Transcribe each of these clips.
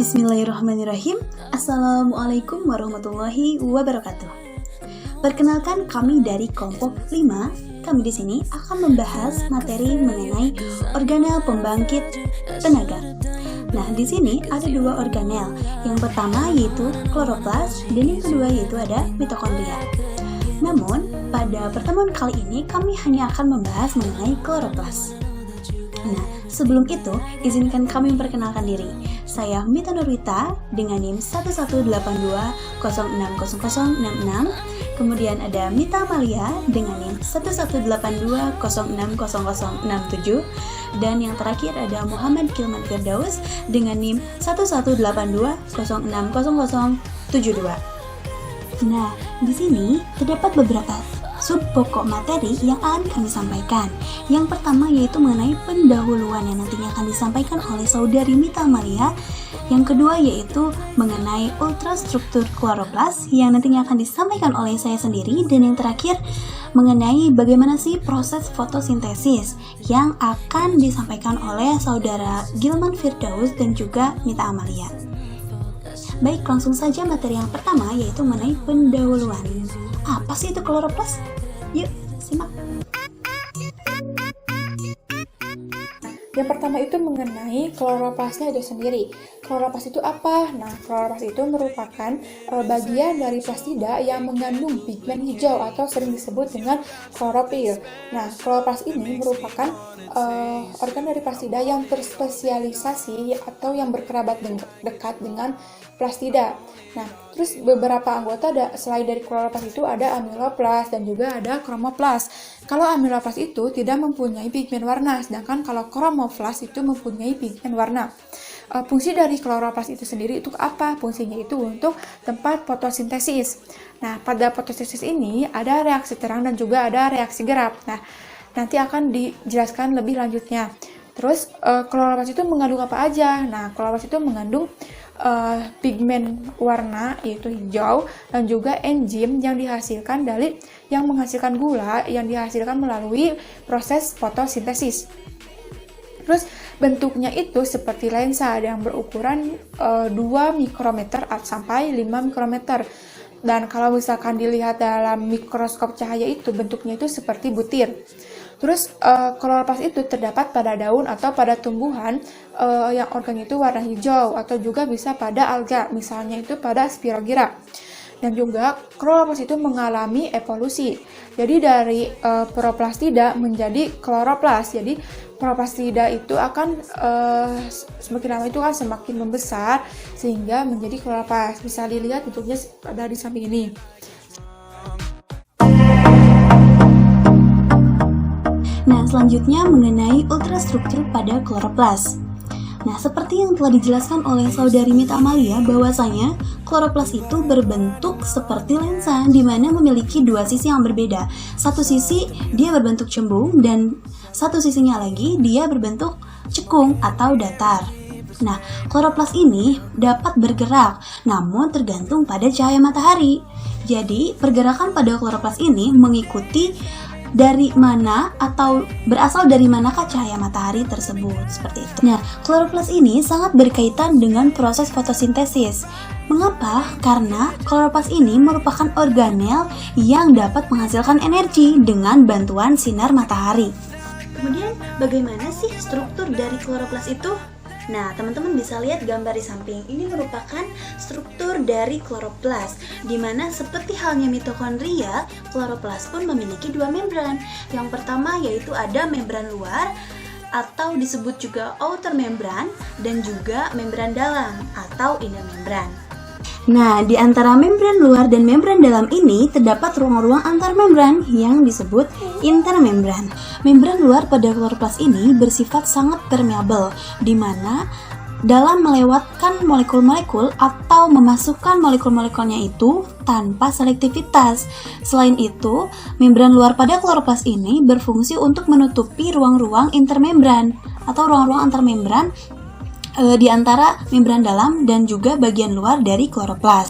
Bismillahirrahmanirrahim. Assalamualaikum warahmatullahi wabarakatuh. Perkenalkan, kami dari kelompok 5. Kami di sini akan membahas materi mengenai organel pembangkit tenaga. Nah, di sini ada dua organel. Yang pertama yaitu kloroplas dan yang kedua yaitu ada mitokondria. Namun, pada pertemuan kali ini kami hanya akan membahas mengenai kloroplas. Nah, sebelum itu, izinkan kami memperkenalkan diri. Saya Mita Nurwita dengan NIM 1182060066. Kemudian ada Mita Amalia dengan NIM 1182060067. Dan yang terakhir ada Muhammad Kilman Firdaus dengan NIM 1182060072. Nah, di sini terdapat beberapa sub pokok materi yang akan kami sampaikan. Yang pertama yaitu mengenai pendahuluan yang nantinya akan disampaikan oleh saudari Mita Amalia. Yang kedua yaitu mengenai ultrastruktur kloroplas yang nantinya akan disampaikan oleh saya sendiri. Dan yang terakhir mengenai bagaimana sih proses fotosintesis yang akan disampaikan oleh saudara Gilman Firdaus dan juga Mita Amalia. Baik, langsung saja materi yang pertama yaitu mengenai pendahuluan. Apa sih itu kloroplas? Yuk, simak. Yang pertama itu mengenai kloroplasnya itu sendiri. Kloroplas itu apa? Nah, kloroplas itu merupakan bagian dari plastida yang mengandung pigmen hijau atau sering disebut dengan klorofil. Nah, kloroplas ini merupakan organ dari plastida yang terspesialisasi atau yang berkerabat dekat dengan plastida. Nah, terus beberapa anggota selain dari kloroplas itu ada amiloplas dan juga ada kromoplas. Kalau amiloplas itu tidak mempunyai pigmen warna, sedangkan kalau kromoplas itu mempunyai pigmen warna. Fungsi dari kloroplas itu sendiri itu apa? Fungsinya itu untuk tempat fotosintesis. Nah, pada fotosintesis ini ada reaksi terang dan juga ada reaksi gelap. Nah, nanti akan dijelaskan lebih lanjutnya. Terus kloroplas itu mengandung apa aja? Nah, kloroplas itu mengandung pigmen warna yaitu hijau dan juga enzim yang dihasilkan dari yang menghasilkan gula yang dihasilkan melalui proses fotosintesis. Terus bentuknya itu seperti lensa yang berukuran 2 mikrometer sampai 5 mikrometer. Dan kalau misalkan dilihat dalam mikroskop cahaya itu bentuknya itu seperti butir. Terus kloroplas itu terdapat pada daun atau pada tumbuhan yang organnya itu warna hijau atau juga bisa pada alga, misalnya itu pada spirogyra. Dan juga kloroplas itu mengalami evolusi. Jadi dari proplastida menjadi kloroplas. Jadi proplastida itu akan semakin lama itu kan semakin membesar sehingga menjadi kloroplas. Bisa dilihat bentuknya ada di samping ini. Nah, selanjutnya mengenai ultrastruktur pada kloroplas. Nah, seperti yang telah dijelaskan oleh saudari Mita Amalia bahwasanya kloroplas itu berbentuk seperti lensa di mana memiliki dua sisi yang berbeda. Satu sisi dia berbentuk cembung dan satu sisinya lagi dia berbentuk cekung atau datar. Nah, kloroplas ini dapat bergerak namun tergantung pada cahaya matahari. Jadi, pergerakan pada kloroplas ini mengikuti dari mana atau berasal dari manakah cahaya matahari tersebut, seperti itu. Nah, kloroplas ini sangat berkaitan dengan proses fotosintesis. Mengapa? Karena kloroplas ini merupakan organel yang dapat menghasilkan energi dengan bantuan sinar matahari. Kemudian, bagaimana sih struktur dari kloroplas itu? Nah, teman-teman bisa lihat gambar di samping. Ini merupakan struktur dari kloroplas, di mana seperti halnya mitokondria, kloroplas pun memiliki dua membran. Yang pertama yaitu ada membran luar atau disebut juga outer membran dan juga membran dalam atau inner membran. Nah, di antara membran luar dan membran dalam ini terdapat ruang-ruang antar membran yang disebut intermembran. Membran luar pada kloroplas ini bersifat sangat permeabel, di mana dalam melewatkan molekul-molekul atau memasukkan molekul-molekulnya itu tanpa selektivitas. Selain itu, membran luar pada kloroplas ini berfungsi untuk menutupi ruang-ruang intermembran atau ruang-ruang antar membran di antara membran dalam dan juga bagian luar dari kloroplas.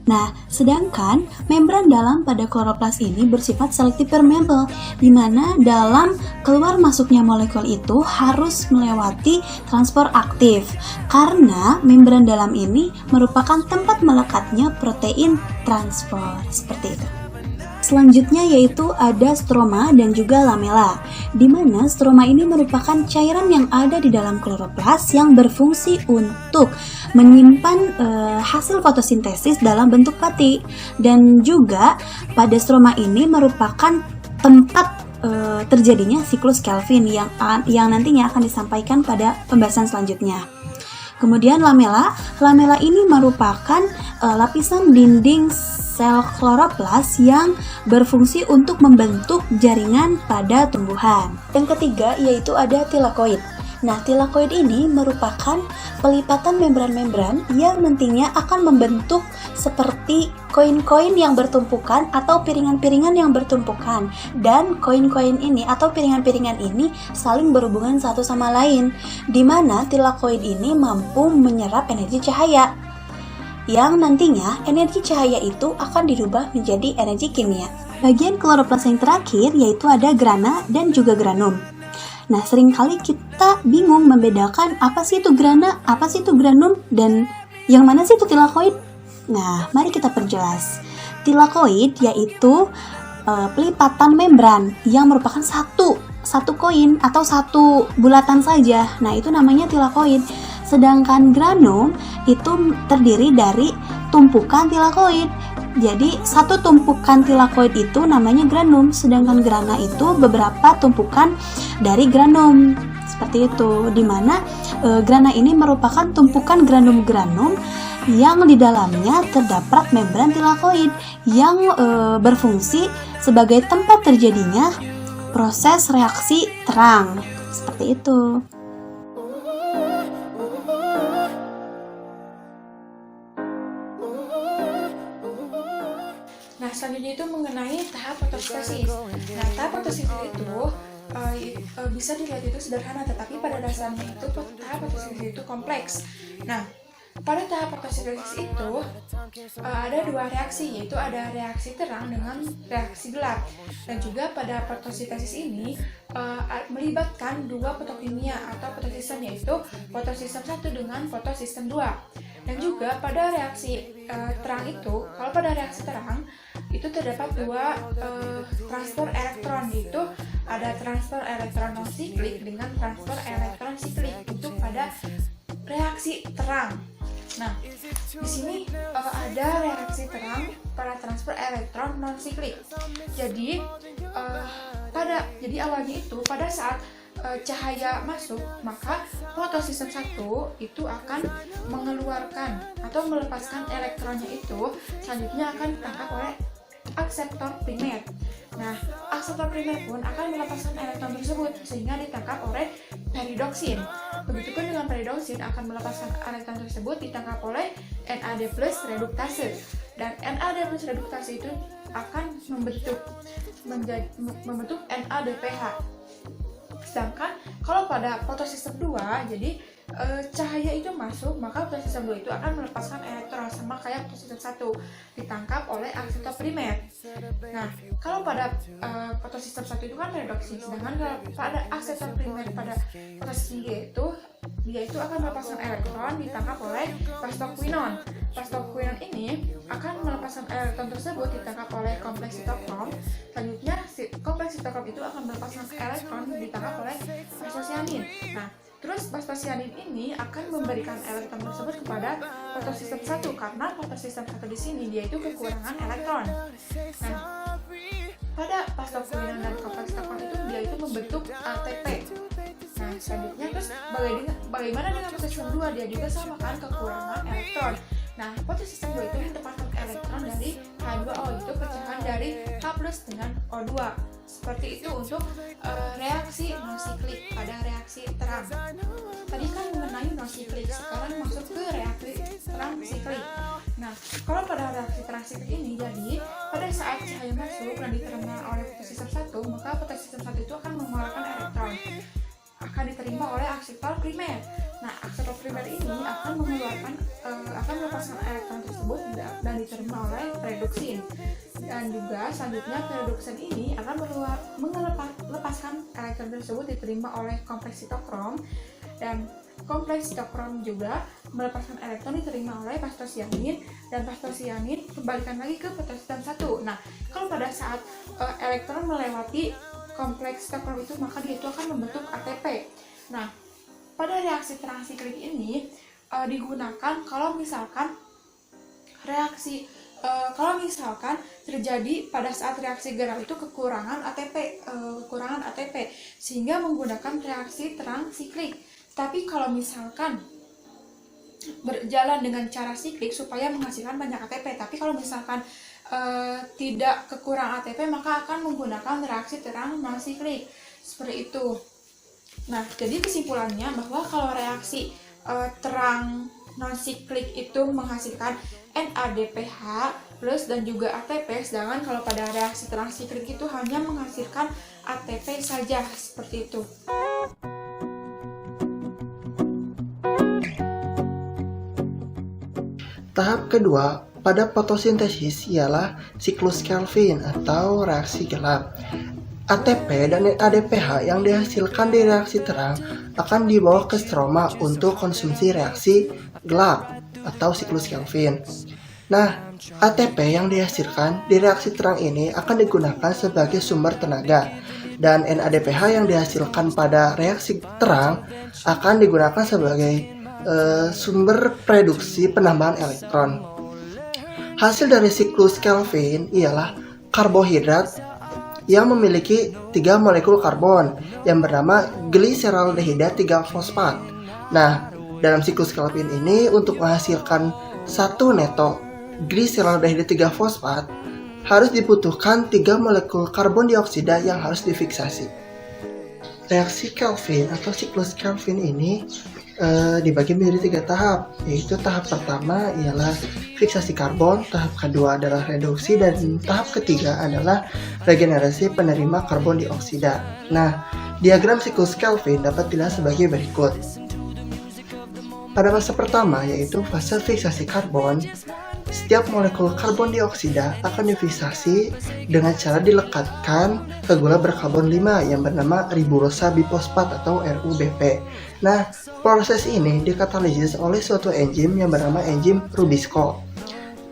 Nah, sedangkan membran dalam pada kloroplas ini bersifat selective permeable, di mana dalam keluar masuknya molekul itu harus melewati transport aktif, karena membran dalam ini merupakan tempat melekatnya protein transport, seperti itu. Selanjutnya yaitu ada stroma dan juga lamela, di mana stroma ini merupakan cairan yang ada di dalam kloroplas yang berfungsi untuk menyimpan hasil fotosintesis dalam bentuk pati, dan juga pada stroma ini merupakan tempat terjadinya siklus Calvin yang nantinya akan disampaikan pada pembahasan selanjutnya. Kemudian lamela ini merupakan lapisan dinding sel kloroplas yang berfungsi untuk membentuk jaringan pada tumbuhan. Yang ketiga yaitu ada tilakoid. Nah, tilakoid ini merupakan pelipatan membran-membran yang nantinya akan membentuk seperti koin-koin yang bertumpukan atau piringan-piringan yang bertumpukan. Dan koin-koin ini atau piringan-piringan ini saling berhubungan satu sama lain, di mana tilakoid ini mampu menyerap energi cahaya, yang nantinya energi cahaya itu akan dirubah menjadi energi kimia. Bagian kloroplas yang terakhir yaitu ada grana dan juga granum. Nah, seringkali kita bingung membedakan apa sih itu grana, apa sih itu granum, dan yang mana sih itu tilakoid. Nah, mari kita perjelas. Tilakoid yaitu pelipatan membran yang merupakan satu koin atau satu bulatan saja. Nah, itu namanya tilakoid. Sedangkan granum itu terdiri dari tumpukan tilakoid. Jadi satu tumpukan tilakoid itu namanya granum, sedangkan grana itu beberapa tumpukan dari granum. Seperti itu, dimana grana ini merupakan tumpukan granum-granum yang di dalamnya terdapat membran tilakoid yang berfungsi sebagai tempat terjadinya proses reaksi terang. Seperti itu. Nah, selanjutnya itu mengenai tahap fotosintesis. Nah, tahap fotosintesis itu bisa dilihat itu sederhana, tetapi pada dasarnya itu tahap fotosintesis itu kompleks. Nah, pada tahap fotosintesis itu ada dua reaksi, yaitu ada reaksi terang dengan reaksi gelap. Dan juga pada fotosintesis ini melibatkan dua fotokimia atau fotosistem, yaitu fotosistem 1 dengan fotosistem 2. Dan juga pada reaksi terang itu, kalau pada reaksi terang itu terdapat dua transfer elektron, yaitu ada transfer elektron non-siklik dengan transfer elektron siklik untuk pada reaksi terang. Nah, di sini ada reaksi terang pada transfer elektron non-siklik. Jadi awalnya itu pada saat cahaya masuk, maka fotosistem 1 itu akan mengeluarkan atau melepaskan elektronnya itu, selanjutnya akan ditangkap oleh akseptor primer. Nah, akseptor primer pun akan melepaskan elektron tersebut sehingga ditangkap oleh peridoksin. Begitupun dengan peridoksin akan melepaskan elektron tersebut ditangkap oleh NAD+ reduktase. Dan NAD+ reduktase itu akan membentuk NADPH. Sedangkan kalau pada fotosistem 2, jadi cahaya itu masuk, maka fotosistem 2 itu akan melepaskan elektron sama kayak fotosistem 1, ditangkap oleh akseptor primer. Nah, kalau pada fotosistem 1 itu kan redoksi, sedangkan kalau pada akseptor primer pada fotosistem 2 itu dia itu akan melepaskan elektron ditangkap oleh pastoquinon. Pastoquinon ini akan melepaskan elektron tersebut ditangkap oleh kompleks sitokrom. Selanjutnya kompleks sitokrom itu akan melepaskan elektron ditangkap oleh fosfosianin. Nah, terus fosfosianin ini akan memberikan elektron tersebut kepada fotosistem 1 karena fotosistem 1 di sini dia itu kekurangan elektron. Nah, pada pastoquinon dan kompleks sitokrom itu dia itu membentuk ATP. Nah, selanjutnya terus bagaimana dengan fotosistem 2? Dia juga sama kan, kekurangan elektron. Nah, fotosistem 2 itu mendapatkan elektron dari H2O, itu pecahan dari H+ dengan O2. Seperti itu untuk reaksi non-siklik pada reaksi terang. Tadi kan mengenai non-siklik, sekarang masuk ke reaksi terang siklik. Nah, kalau pada reaksi terang siklik ini, jadi pada saat cahaya masuk dan diterima oleh fotosistem 1, maka fotosistem 1 itu akan mengeluarkan elektron, akan diterima oleh akseptor primer. Nah, akselerator primer ini akan melepaskan elektron tersebut dan diterima oleh reduksin. Dan juga selanjutnya reduksin ini akan melepaskan elektron tersebut diterima oleh kompleks sitokrom, dan kompleks sitokrom juga melepaskan elektron diterima oleh fosfosianin, dan fosfosianin kembalikan lagi ke potasium 1. Nah, kalau pada saat elektron melewati kompleks sitokrom itu, maka dia itu akan membentuk ATP. Nah, pada reaksi terang siklik ini digunakan kalau misalkan terjadi pada saat reaksi gerak itu kekurangan ATP, sehingga menggunakan reaksi terang siklik. Tapi kalau misalkan berjalan dengan cara siklik supaya menghasilkan banyak ATP, tapi kalau misalkan tidak kekurangan ATP, maka akan menggunakan reaksi terang non siklik, seperti itu. Nah, jadi kesimpulannya bahwa kalau reaksi terang non siklik itu menghasilkan NADPH plus dan juga ATP, sedangkan kalau pada reaksi terang siklik itu hanya menghasilkan ATP saja, seperti itu. Tahap kedua pada fotosintesis ialah siklus Kelvin atau reaksi gelap. ATP dan NADPH yang dihasilkan di reaksi terang akan dibawa ke stroma untuk konsumsi reaksi gelap atau siklus Kelvin. Nah, ATP yang dihasilkan di reaksi terang ini akan digunakan sebagai sumber tenaga, dan NADPH yang dihasilkan pada reaksi terang akan digunakan sebagai sumber produksi penambahan elektron. Hasil dari siklus Kelvin ialah karbohidrat yang memiliki 3 molekul karbon yang bernama gliseraldehida 3-fosfat. Nah, dalam siklus Kelvin ini untuk menghasilkan 1 neto gliseraldehida 3-fosfat harus dibutuhkan 3 molekul karbon dioksida yang harus difiksasi. Reaksi Kelvin atau siklus Kelvin ini dibagi menjadi 3 tahap, yaitu tahap pertama ialah fiksasi karbon, tahap kedua adalah reduksi, dan tahap ketiga adalah regenerasi penerima karbon dioksida. Nah, diagram siklus Kelvin dapat dilihat sebagai berikut. Pada fase pertama, yaitu fase fiksasi karbon, setiap molekul karbon dioksida akan difiksasi dengan cara dilekatkan ke gula berkarbon 5 yang bernama ribulosa bifosfat atau RUBP. Nah, proses ini dikatalisis oleh suatu enzim yang bernama enzim Rubisco.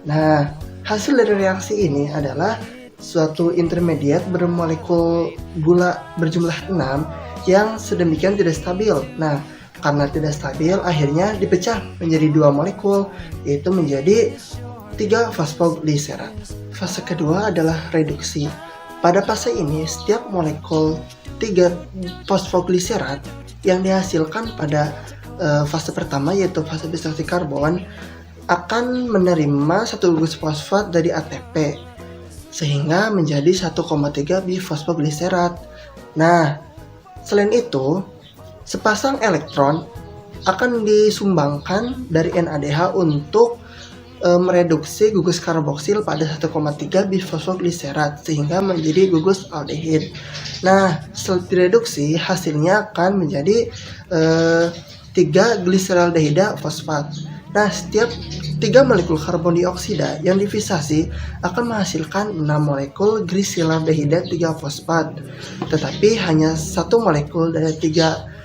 Nah, hasil dari reaksi ini adalah suatu intermediat bermolekul gula berjumlah 6 yang sedemikian tidak stabil. Nah, karena tidak stabil, akhirnya dipecah menjadi 2 molekul, yaitu menjadi 3 fosfogliserat. Fase kedua adalah reduksi. Pada fase ini, setiap molekul 3 fosfogliserat yang dihasilkan pada fase pertama, yaitu fase fiksasi karbon, akan menerima 1 gugus fosfat dari ATP, sehingga menjadi 1,3 bifosfogliserat. Nah, selain itu, sepasang elektron akan disumbangkan dari NADH untuk mereduksi gugus karboksil pada 1,3 bifosfogliserat sehingga menjadi gugus aldehid. Nah, setelah direduksi hasilnya akan menjadi 3 gliseraldehida fosfat. Nah, setiap 3 molekul karbon dioksida yang difiksasi akan menghasilkan 6 molekul gliseraldehida 3-fosfat. Tetapi hanya 1 molekul dari 3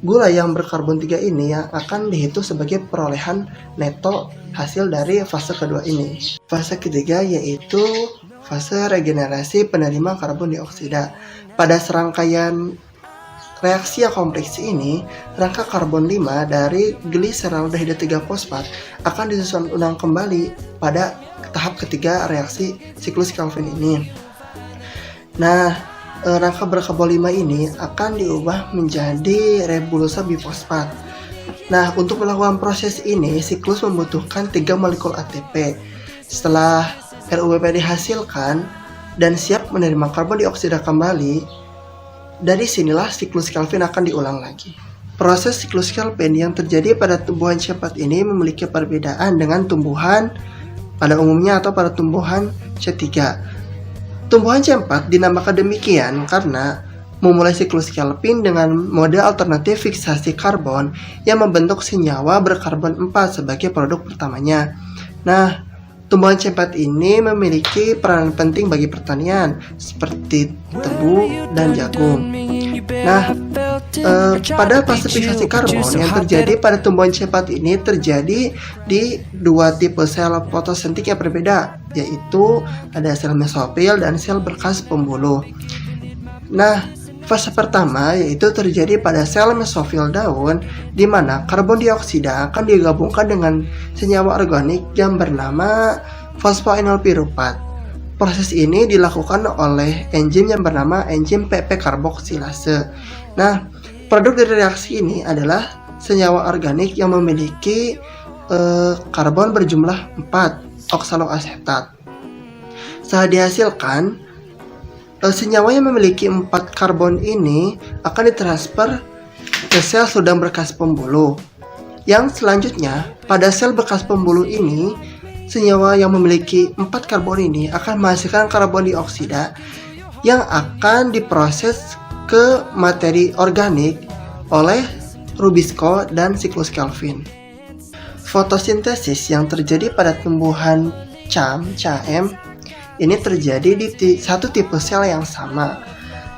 gula yang berkarbon 3 ini yang akan dihitung sebagai perolehan neto hasil dari fase kedua ini. Fase ketiga yaitu fase regenerasi penerima karbon dioksida. Pada serangkaian reaksi yang kompleks ini, rangka karbon 5 dari gliseraldehida 3-fosfat akan disusun ulang kembali pada tahap ketiga reaksi siklus Kelvin ini. Nah, rangka berkarbon 5 ini akan diubah menjadi ribulosa bifosfat. Nah, untuk melakukan proses ini, siklus membutuhkan 3 molekul ATP. Setelah RUBP dihasilkan dan siap menerima karbon dioksida kembali, dari sinilah siklus Kelvin akan diulang lagi. Proses siklus Kelvin yang terjadi pada tumbuhan C4 ini memiliki perbedaan dengan tumbuhan pada umumnya atau pada tumbuhan C3. Tumbuhan C4 dinamakan demikian karena memulai siklus Kelvin dengan mode alternatif fiksasi karbon yang membentuk senyawa berkarbon 4 sebagai produk pertamanya. Nah, tumbuhan C4 ini memiliki peran penting bagi pertanian seperti tebu dan jagung. Nah, pada fase fiksasi karbon yang terjadi pada tumbuhan C4 ini terjadi di dua tipe sel fotosintetik yang berbeda, yaitu ada sel mesofil dan sel berkas pembuluh. Nah, fase pertama yaitu terjadi pada sel mesofil daun, di mana karbon dioksida akan digabungkan dengan senyawa organik yang bernama fosfoenol piruvat. Proses ini dilakukan oleh enzim yang bernama enzim PP karboksilase. Nah, produk dari reaksi ini adalah senyawa organik yang memiliki karbon berjumlah 4, oksaloasetat. Setelah dihasilkan, senyawa yang memiliki 4 karbon ini akan ditransfer ke sel sedang berkas pembuluh. Yang selanjutnya, pada sel bekas pembuluh ini, senyawa yang memiliki 4 karbon ini akan menghasilkan karbon dioksida yang akan diproses ke materi organik oleh Rubisco dan siklus Kelvin. Fotosintesis yang terjadi pada tumbuhan CAM ini terjadi di satu tipe sel yang sama.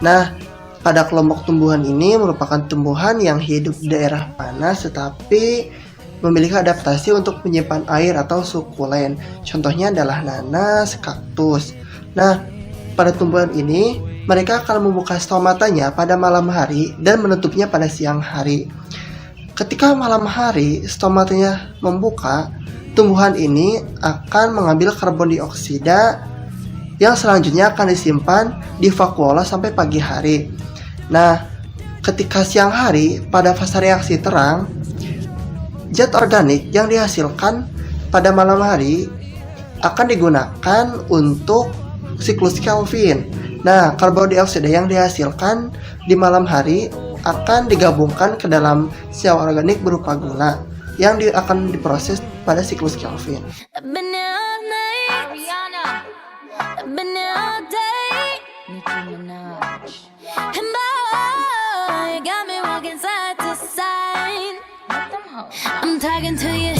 Nah, pada kelompok tumbuhan ini merupakan tumbuhan yang hidup di daerah panas tetapi memiliki adaptasi untuk menyimpan air atau sukulen. Contohnya adalah nanas, kaktus. Nah, pada tumbuhan ini mereka akan membuka stomatanya pada malam hari dan menutupnya pada siang hari. Ketika malam hari stomatanya membuka, tumbuhan ini akan mengambil karbon dioksida yang selanjutnya akan disimpan di vakuola sampai pagi hari. Nah, ketika siang hari pada fase reaksi terang, zat organik yang dihasilkan pada malam hari akan digunakan untuk siklus Kelvin. Nah, karbon dioksida yang dihasilkan di malam hari akan digabungkan ke dalam senyawa organik berupa gula yang akan diproses pada siklus Kelvin. I'm talking to you.